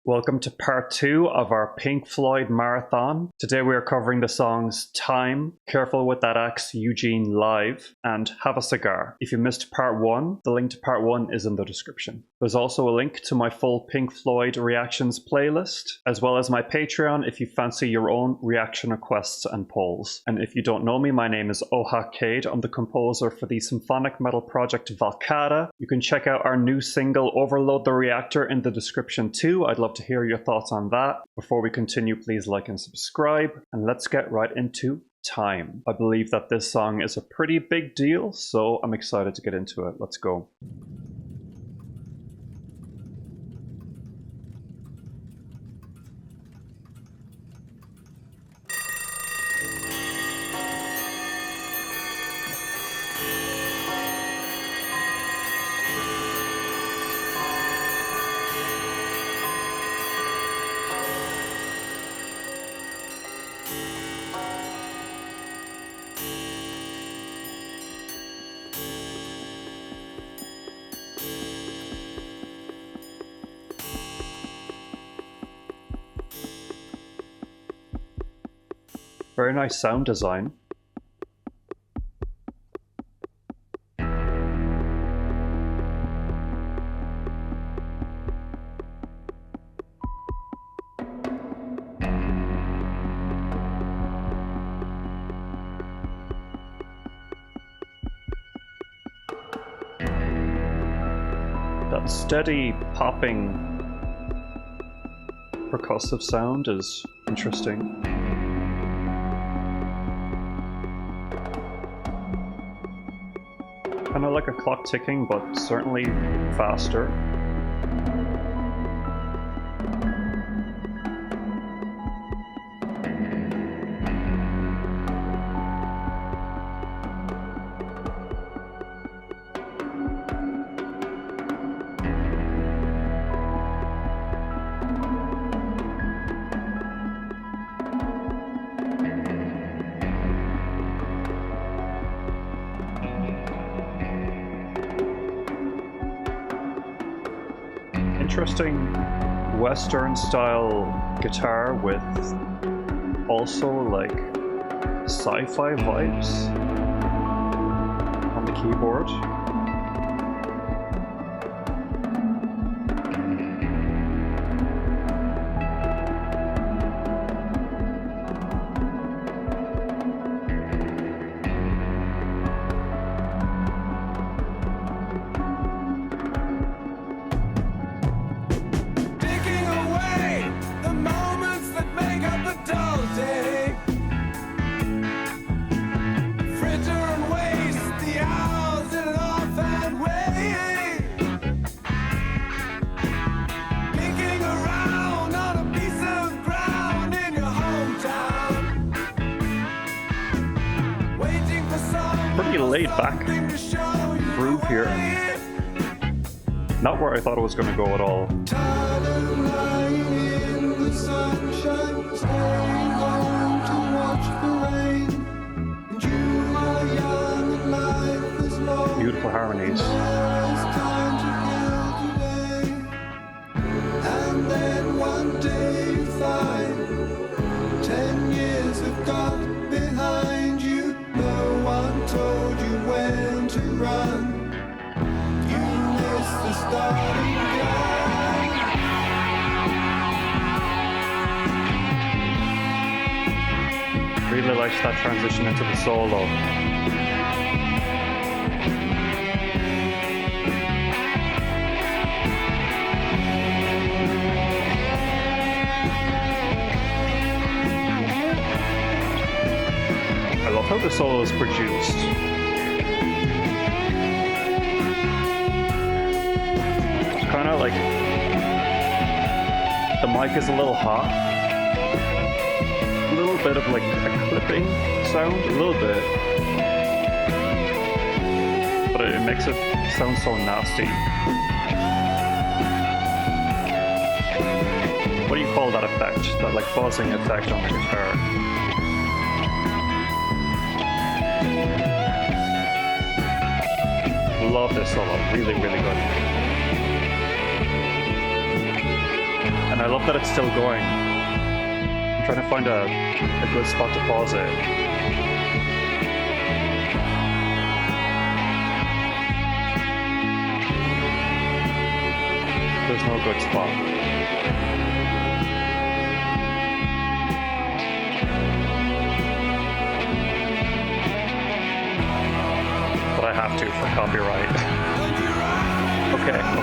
Welcome to part 2 of our Pink Floyd marathon. Today we are covering the songs Time, Careful with That Axe, Eugene Live, and Have a Cigar. If you missed part 1, the link to part 1 is in the description. There's also a link to my full Pink Floyd reactions playlist, as well as my Patreon if you fancy your own reaction requests and polls. And if you don't know me, my name is Oha Cade. I'm the composer for the symphonic metal project Valcata. You can check out our new single Overload the Reactor in the description too. I'd love to hear your thoughts on that. Before we continue, please like and subscribe, and let's get right into Time. I believe that this song is a pretty big deal, so I'm excited to get into it. Let's go. Very nice sound design. That steady popping percussive sound is interesting. Kind of like a clock ticking, but certainly faster. Interesting Western style guitar with also like sci-fi vibes on the keyboard. Pretty laid back groove here. Not where I thought it was going to go at all. Beautiful harmonies. And then one day you find 10 years have gone behind you. No one told you when to run. You missed the starting gun. Really likes that transition into the solo. I love how the solo is produced. It's kind of like the mic is a little hot. A little bit of like a clipping sound, a little bit. But it makes it sound so nasty. What do you call that effect? That like buzzing effect on the guitar. Love this solo, really, really good. And I love that it's still going. I'm trying to find a good spot to pause it. There's no good spot. But I have to for copyright.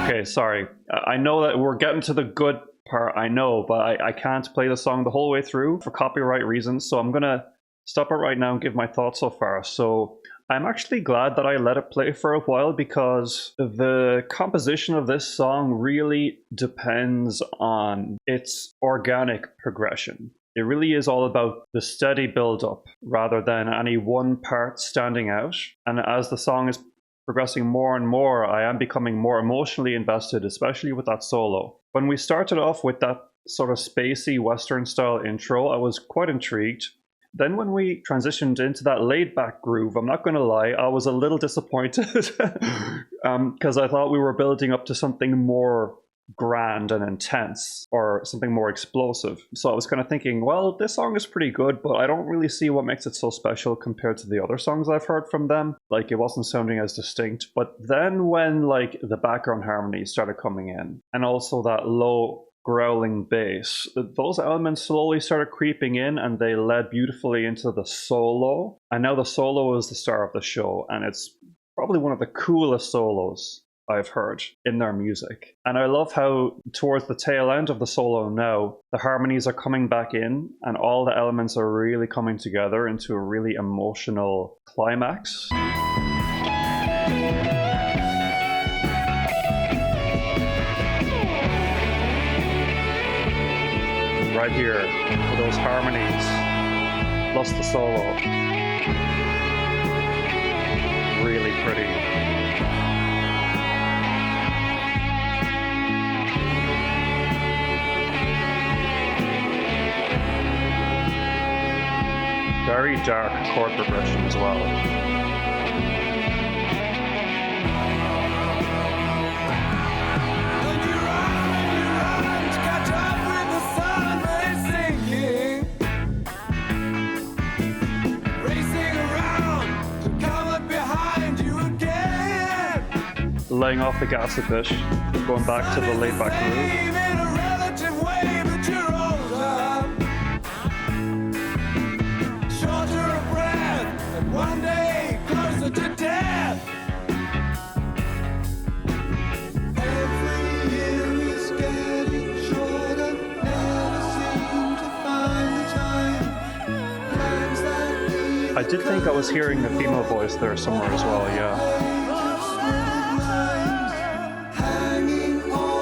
Okay, sorry. I know that we're getting to the good part, I know, but I can't play the song the whole way through for copyright reasons, so I'm gonna stop it right now and give my thoughts so far. So I'm actually glad that I let it play for a while, because the composition of this song really depends on its organic progression. It really is all about the steady build-up rather than any one part standing out. And as the song is progressing more and more, I am becoming more emotionally invested, especially with that solo. When we started off with that sort of spacey Western-style intro, I was quite intrigued. Then when we transitioned into that laid-back groove, I'm not going to lie, I was a little disappointed because I thought we were building up to something more grand and intense, or something more explosive. So I was kind of thinking, well, this song is pretty good, but I don't really see what makes it so special compared to the other songs I've heard from them. Like, it wasn't sounding as distinct. But then when like the background harmonies started coming in, and also that low growling bass, those elements slowly started creeping in, and they led beautifully into the solo. And now the solo is the star of the show, and it's probably one of the coolest solos I've heard in their music. And I love how towards the tail end of the solo now, the harmonies are coming back in and all the elements are really coming together into a really emotional climax. Right here, those harmonies, plus the solo. Really pretty. Very dark chord progression as well. Laying off the gas a bit, going back to the laid back groove. I did think I was hearing the female voice there somewhere as well, yeah.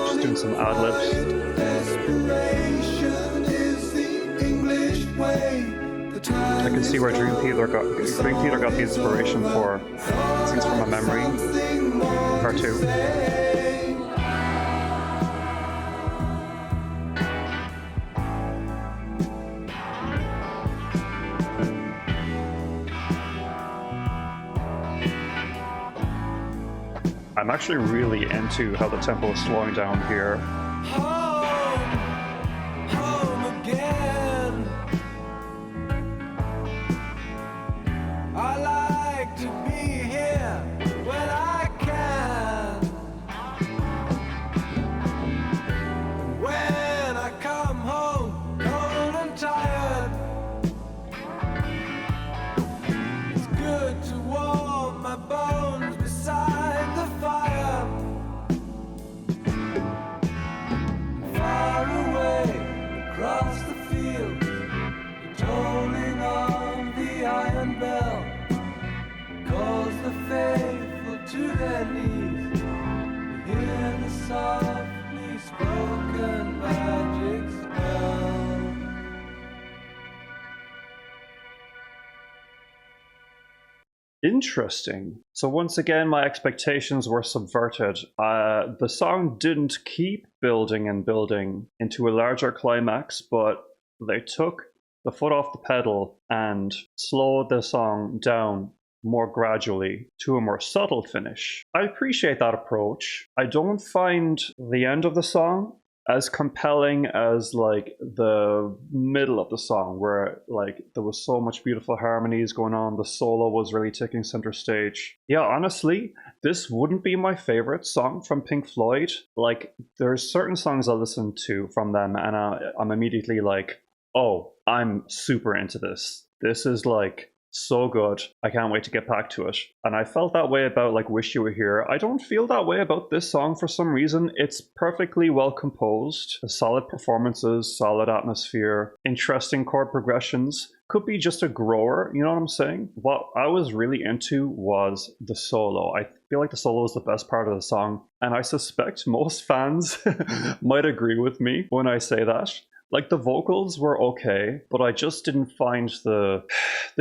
Just doing some ad-libs. I can see where Dream Theater got the inspiration for Scenes from a Memory, Part 2. I'm actually really into how the tempo is slowing down here. Home again. I like to be here when I can. When I come home, cold and tired, it's good to warm my bones beside the fire. Far away across the field, the tolling of the iron bell calls the faithful to their knees. You hear the softly spoken magic spell. Interesting. So once again, my expectations were subverted. The song didn't keep building and building into a larger climax, but they took the foot off the pedal and slowed the song down more gradually to a more subtle finish. I appreciate that approach. I don't find the end of the song as compelling as like the middle of the song, where like there was so much beautiful harmonies going on, the solo was really taking center stage. Yeah, honestly, this wouldn't be my favorite song from Pink Floyd. Like, there's certain songs I listen to from them, and I'm immediately like, oh, I'm super into this. This is like so good. I can't wait to get back to it. And I felt that way about like Wish You Were Here. I don't feel that way about this song for some reason. It's perfectly well composed, solid performances, solid atmosphere, interesting chord progressions. Could be just a grower, you know what I'm saying? What I was really into was the solo. I feel like the solo is the best part of the song, and I suspect most fans might agree with me when I say that. Like, the vocals were okay, but I just didn't find the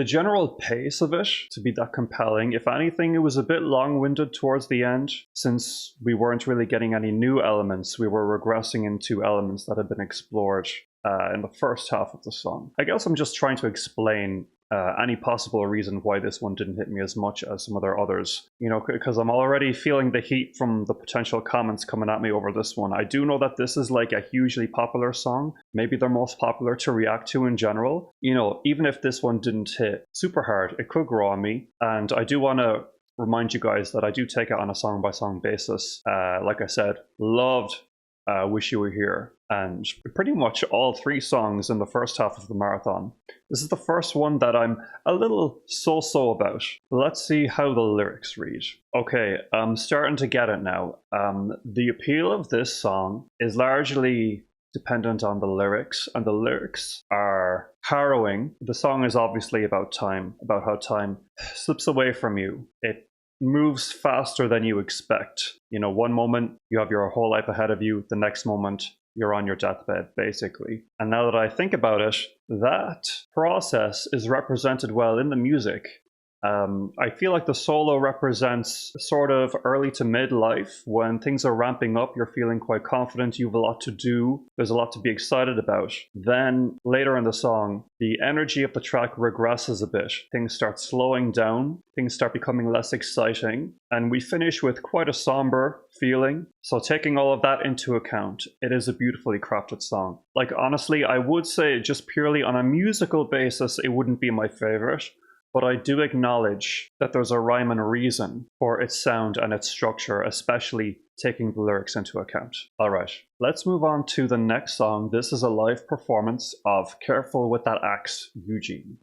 general pace of it to be that compelling. If anything, it was a bit long-winded towards the end, since we weren't really getting any new elements. We were regressing into elements that had been explored in the first half of the song. I guess I'm just trying to explain any possible reason why this one didn't hit me as much as some of their others. You know, because I'm already feeling the heat from the potential comments coming at me over this one. I do know that this is like a hugely popular song, maybe their most popular to react to in general. You know, even if this one didn't hit super hard, it could grow on me. And I do want to remind you guys that I do take it on a song-by-song basis. Like I said, loved Wish You Were Here, and pretty much all three songs in the first half of the marathon. This is the first one that I'm a little so-so about. Let's see how the lyrics read. Okay, I'm starting to get it now. The appeal of this song is largely dependent on the lyrics, and the lyrics are harrowing. The song is obviously about time, about how time slips away from you. It moves faster than you expect. You know, one moment you have your whole life ahead of you, the next moment you're on your deathbed, basically. And now that I think about it, that process is represented well in the music. I feel like the solo represents sort of early to mid-life, when things are ramping up, you're feeling quite confident, you have a lot to do, there's a lot to be excited about. Then later in the song, the energy of the track regresses a bit. Things start slowing down, things start becoming less exciting, and we finish with quite a somber feeling. So taking all of that into account, it is a beautifully crafted song. Like, honestly, I would say just purely on a musical basis, it wouldn't be my favorite. But I do acknowledge that there's a rhyme and reason for its sound and its structure, especially taking the lyrics into account. Alright, let's move on to the next song. This is a live performance of Careful With That Axe, Eugene.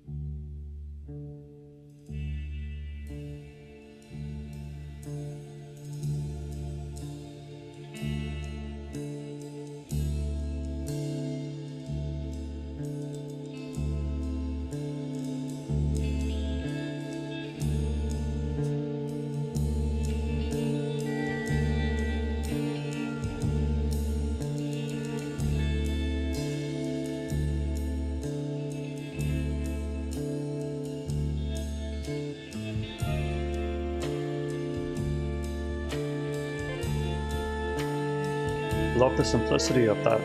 Love the simplicity of that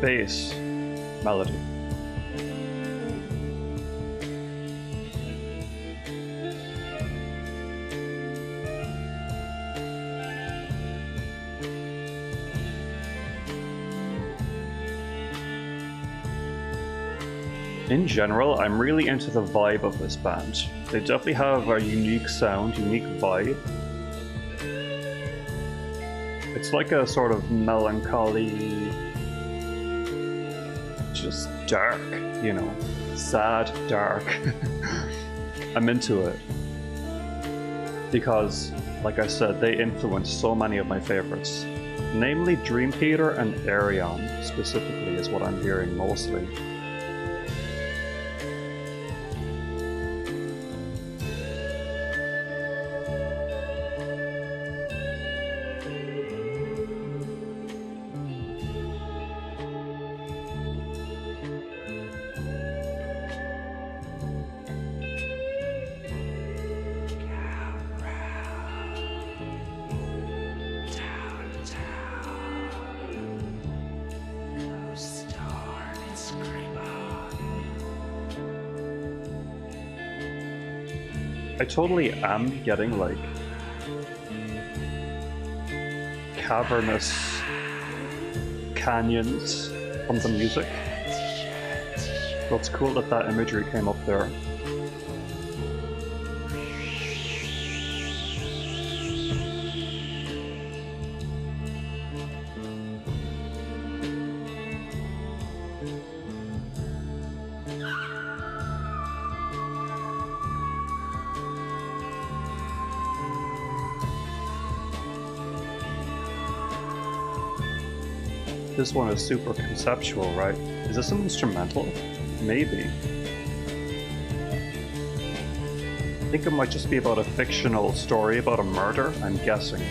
bass melody. In general, I'm really into the vibe of this band. They definitely have a unique sound, unique vibe. It's like a sort of melancholy, just dark, you know, sad, dark. I'm into it. Because, like I said, they influenced so many of my favorites. Namely Dream Theater and Arion, specifically, is what I'm hearing mostly. I totally am getting like canyons from the music. So it's cool that that imagery came up there. This one is super conceptual, right? Is this an instrumental? Maybe. I think it might just be about a fictional story about a murder, I'm guessing.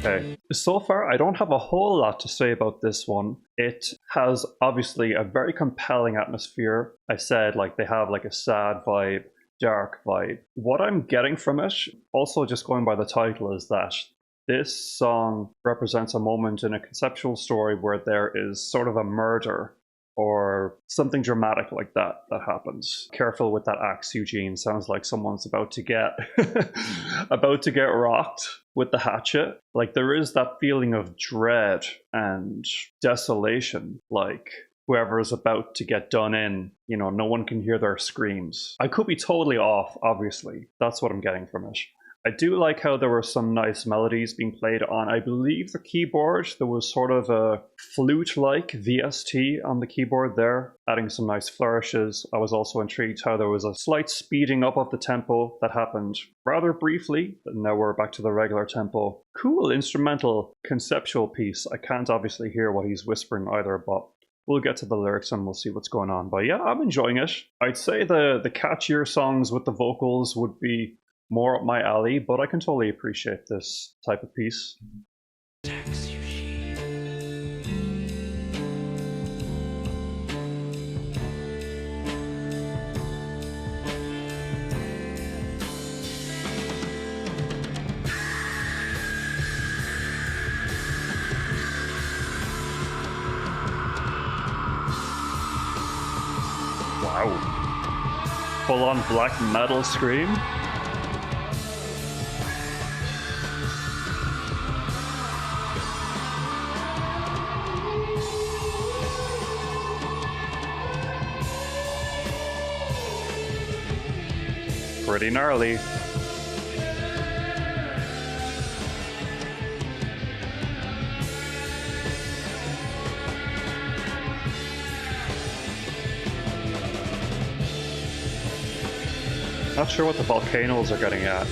Okay. So far, I don't have a whole lot to say about this one. It has obviously a very compelling atmosphere. I said, like, they have like a sad vibe, dark vibe. What I'm getting from it, also just going by the title, is that this song represents a moment in a conceptual story where there is sort of a murder or something dramatic like that happens. Careful with that axe, Eugene. Sounds like someone's about to get about to get rocked with the hatchet. Like, there is that feeling of dread and desolation, like whoever is about to get done in, you know, no one can hear their screams. I could be totally off, obviously. That's what I'm getting from it. I do like how there were some nice melodies being played on, I believe, the keyboard. There was sort of a flute-like VST on the keyboard there, adding some nice flourishes. I was also intrigued how there was a slight speeding up of the tempo that happened rather briefly, but now we're back to the regular tempo. Cool instrumental conceptual piece. I can't obviously hear what he's whispering either, but we'll get to the lyrics and we'll see what's going on. But yeah, I'm enjoying it. I'd say the catchier songs with the vocals would be more up my alley, but I can totally appreciate this type of piece. Wow. Full-on black metal scream. Pretty gnarly. Not sure what the volcanoes are getting at.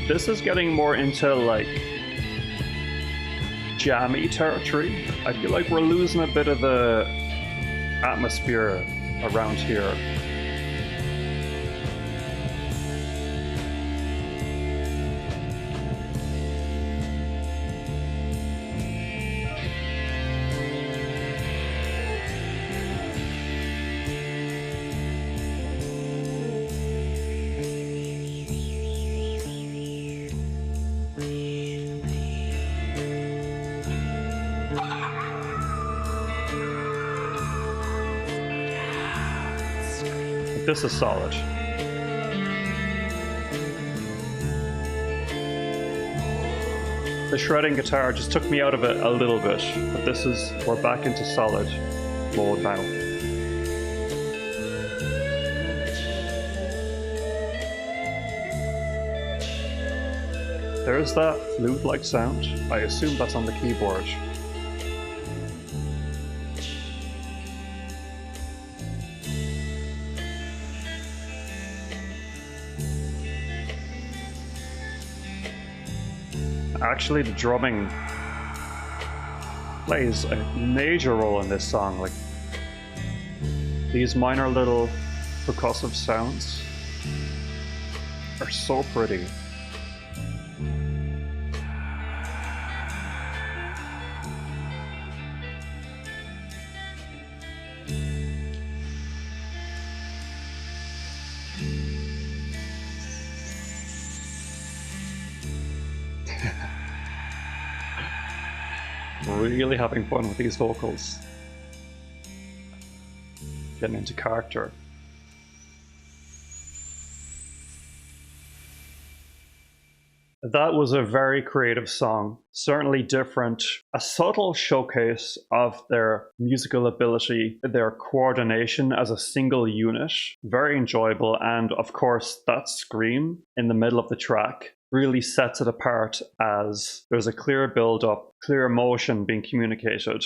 This is getting more into like jammy territory. I feel like we're losing a bit of the atmosphere around here. This is solid. The shredding guitar just took me out of it a little bit, but we're back into solid mode now. There's that flute-like sound. I assume that's on the keyboard. Actually, the drumming plays a major role in this song. Like, these minor little percussive sounds are so pretty. Really having fun with these vocals. Getting into character. That was a very creative song, certainly different, a subtle showcase of their musical ability, their coordination as a single unit, very enjoyable, and of course that scream in the middle of the track really sets it apart as there's a clear build-up, clear emotion being communicated,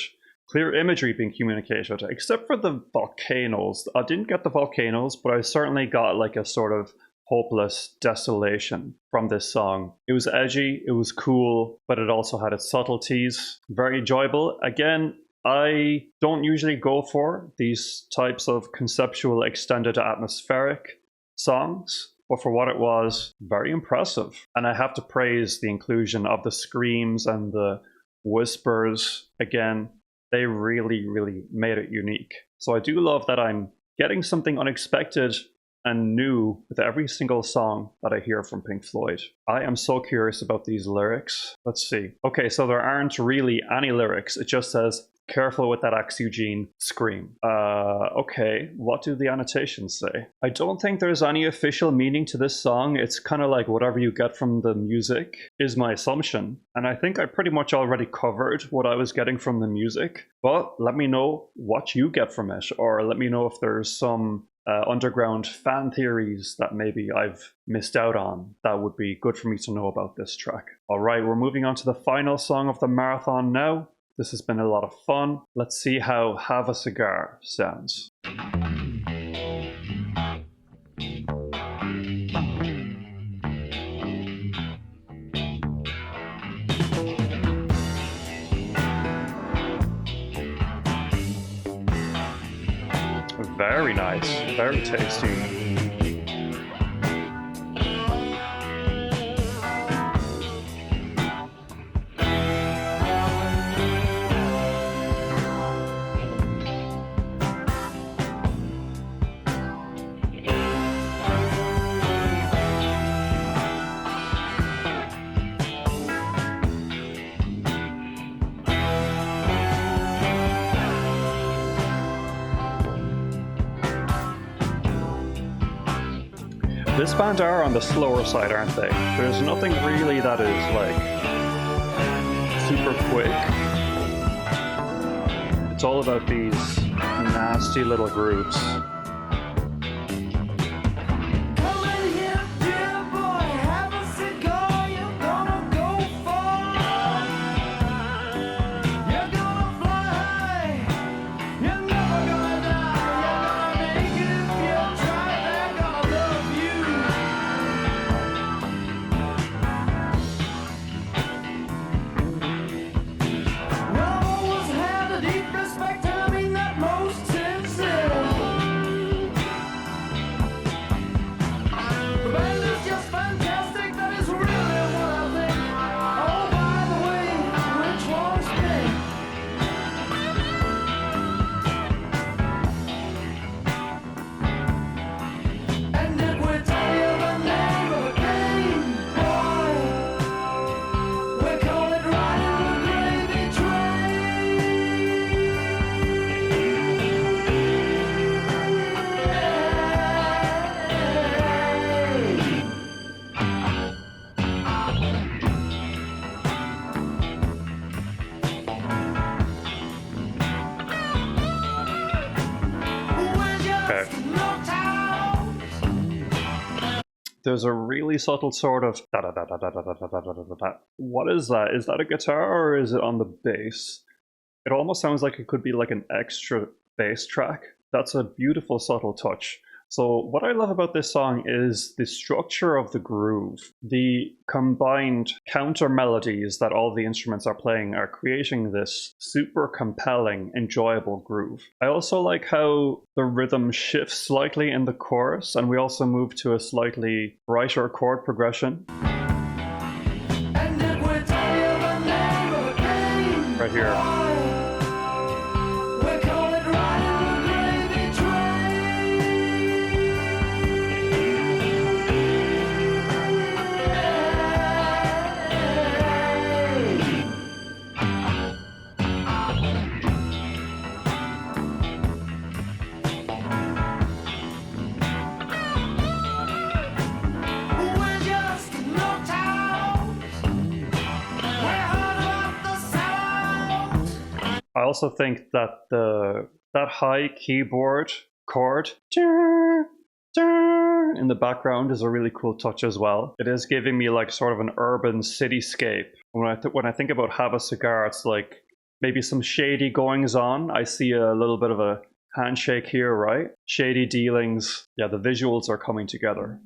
clear imagery being communicated, except for the volcanoes. I didn't get the volcanoes, but I certainly got like a sort of hopeless desolation from this song. It was edgy, it was cool, but it also had its subtleties. Very enjoyable. Again, I don't usually go for these types of conceptual, extended atmospheric songs, but for what it was, very impressive. And I have to praise the inclusion of the screams and the whispers. Again, they really, really made it unique. So I do love that I'm getting something unexpected and new with every single song that I hear from Pink Floyd. I am so curious about these lyrics. Let's see. Okay, so there aren't really any lyrics. It just says, "Careful with that axe, Eugene, scream." Okay, what do the annotations say? I don't think there's any official meaning to this song. It's kind of like whatever you get from the music is my assumption. And I think I pretty much already covered what I was getting from the music. But let me know what you get from it, or let me know if there's some underground fan theories that maybe I've missed out on. That would be good for me to know about this track. All right, we're moving on to the final song of the marathon now. This has been a lot of fun. Let's see how Have a Cigar sounds. Very nice, very tasty. This band are on the slower side, aren't they? There's nothing really that is like super quick. It's all about these nasty little grooves. There's a really subtle sort of da da da da da da da da da da da da. What is that? Is that a guitar or is it on the bass? It almost sounds like it could be like an extra bass track. That's a beautiful subtle touch. So what I love about this song is the structure of the groove. The combined counter melodies that all the instruments are playing are creating this super compelling, enjoyable groove. I also like how the rhythm shifts slightly in the chorus, and we also move to a slightly brighter chord progression. Right here. I also think that that high keyboard chord in the background is a really cool touch as well. It is giving me like sort of an urban cityscape. When I think about Have a Cigar, it's like maybe some shady goings on. I see a little bit of a handshake here, right? Shady dealings. Yeah, the visuals are coming together.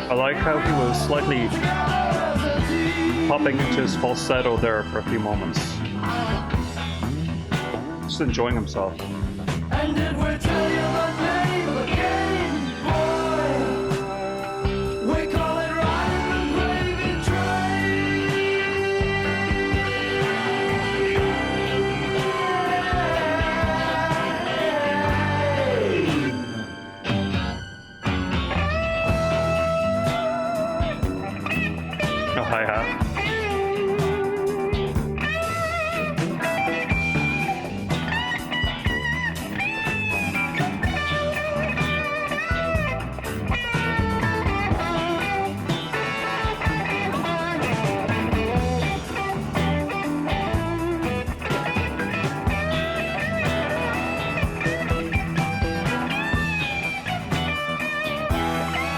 I like how he was slightly popping into his falsetto there for a few moments. Just enjoying himself. And did we tell you the name of the game, boy? We call it riding the gravy No hi-hat.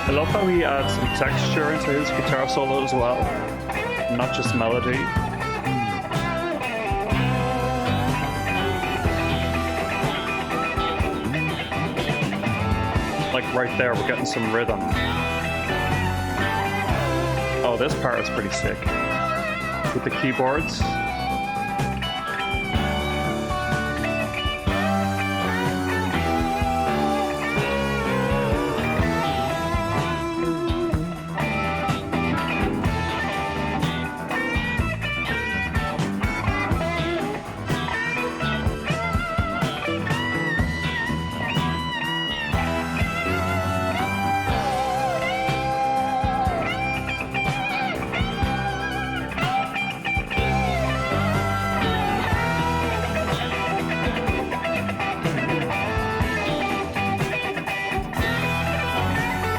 I love how he adds some texture into his guitar solo as well, not just melody. Like right there, we're getting some rhythm. Oh, this part is pretty sick. With the keyboards.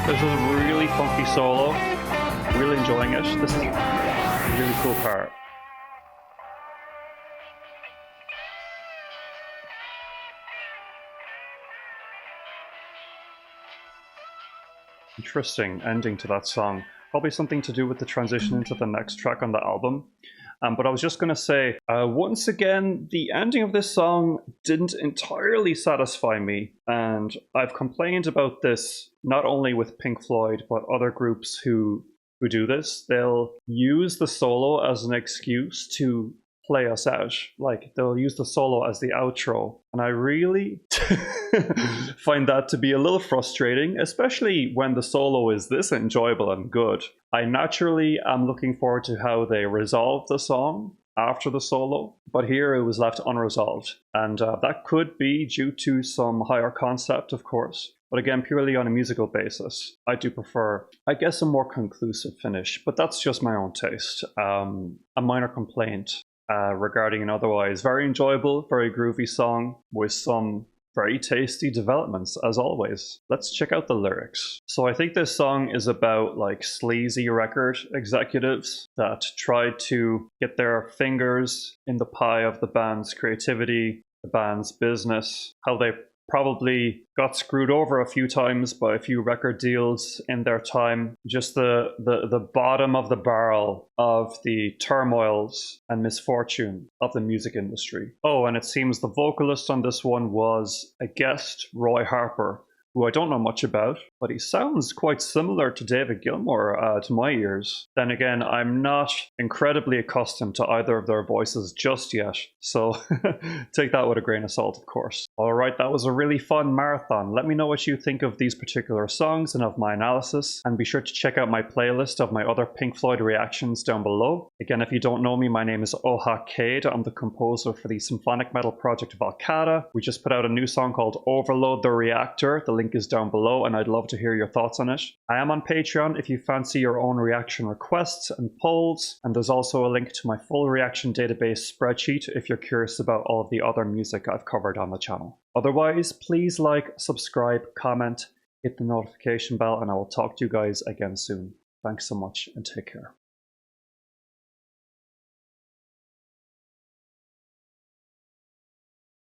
This is a really funky solo. Really enjoying it. This is a really cool part. Interesting ending to that song. Probably something to do with the transition into the next track on the album. But I was just going to say, once again, the ending of this song didn't entirely satisfy me. And I've complained about this not only with Pink Floyd, but other groups who do this. They'll use the solo as an excuse to play us out. Like, they'll use the solo as the outro. And I really find that to be a little frustrating, especially when the solo is this enjoyable and good. I naturally am looking forward to how they resolve the song after the solo, but here it was left unresolved. And that could be due to some higher concept, of course. But again, purely on a musical basis, I do prefer, I guess, a more conclusive finish. But that's just my own taste. A minor complaint regarding an otherwise very enjoyable, very groovy song with some Very tasty developments, as always. Let's check out the lyrics. So I think this song is about like sleazy record executives that tried to get their fingers in the pie of the band's creativity, the band's business, how they probably got screwed over a few times by a few record deals in their time. Just the bottom of the barrel of the turmoils and misfortune of the music industry. Oh, and it seems the vocalist on this one was a guest, Roy Harper, who I don't know much about, but he sounds quite similar to David Gilmour to my ears. Then again, I'm not incredibly accustomed to either of their voices just yet, so take that with a grain of salt, of course. Alright, that was a really fun marathon. Let me know what you think of these particular songs and of my analysis, and be sure to check out my playlist of my other Pink Floyd reactions down below. Again, if you don't know me, my name is Oha Cade. I'm the composer for the symphonic metal project Valcata. We just put out a new song called Overload the Reactor. The link is down below, and I'd love to hear your thoughts on it. I am on Patreon if you fancy your own reaction requests and polls, and there's also a link to my full reaction database spreadsheet if you're curious about all of the other music I've covered on the channel. Otherwise, please like, subscribe, comment, hit the notification bell, and I will talk to you guys again soon. Thanks so much and take care.